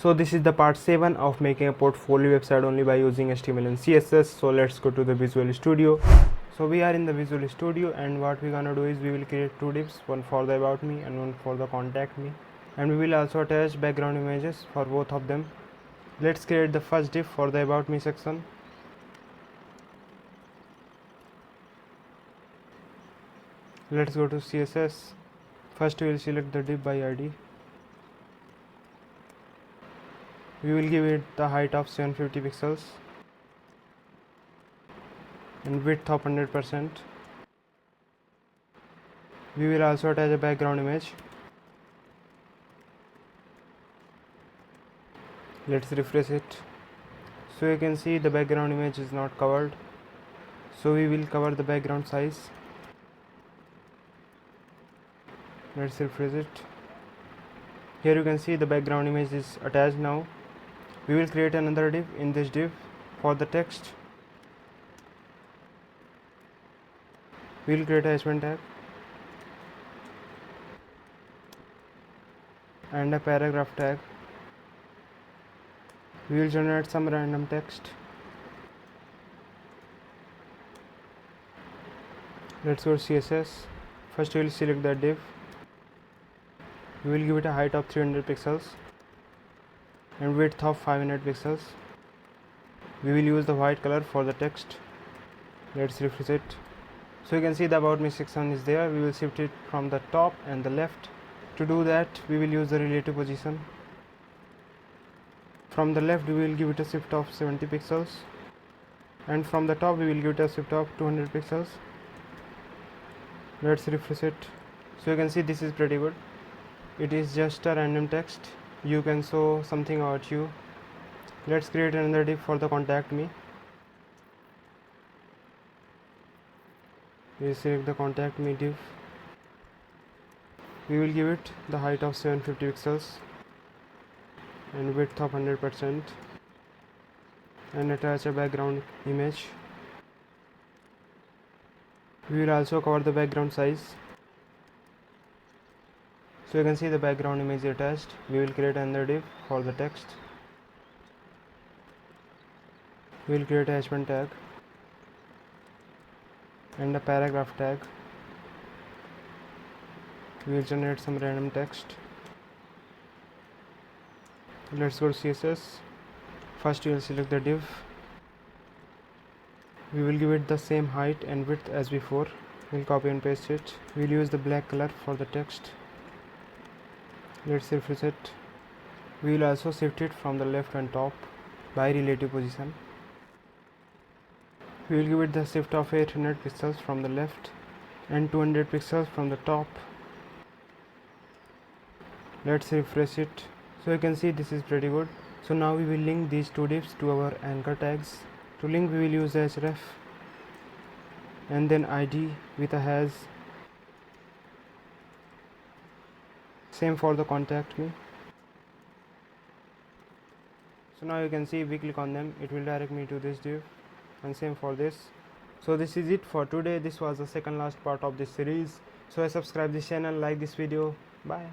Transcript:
So this is the part 7 of making a portfolio website only by using HTML and CSS. So let's go to the Visual Studio. So we are in the Visual Studio, and what we're gonna do is we will create two divs, one for the about me and one for the contact me, and we will also attach background images for both of them. Let's create the first div for the about me section. Let's go to CSS. First we will select the div by ID. We will give it the height of 750 pixels and width of 100%. We will also attach a background image. Let's refresh it. So you can see the background image is not covered, so we will cover the background size. Let's refresh it. Here you can see the background image is attached. Now we will create another div. In this div, for the text, we will create a h1 tag and a paragraph tag. We will generate some random text. Let's go to CSS. First we will select the div. We will give it a height of 300 pixels and width of 500 pixels. We will use the white color for the text. Let's refresh it. So you can see the about me section is there. We will shift it from the top and the left. To do that, we will use the relative position. From the left we will give it a shift of 70 pixels, and from the top we will give it a shift of 200 pixels. Let's refresh it. So you can see this is pretty good. It is just a random text. You can show something about you. Let's create another div for the contact me. We select the contact me div. We will give it the height of 750 pixels and width of 100% and attach a background image. We will also cover the background size. So you can see the background image attached. We will create another div for the text. We will create a h1 tag and a paragraph tag. We will generate some random text. Let's go to CSS. First we will select the div. We will give it the same height and width as before. We'll copy and paste it. We'll use the black color for the text. Let's refresh it. We will also shift it from the left and top by relative position. We will give it the shift of 800 pixels from the left and 200 pixels from the top. Let's refresh it. So you can see this is pretty good. So now we will link these two divs to our anchor tags. To link we will use the href and then id with a has. Same for the contact me. So now you can see we click on them, it will direct me to this div, and same for this. So this is it for today. This was the second last part of this series. So subscribe this channel, like this video. Bye.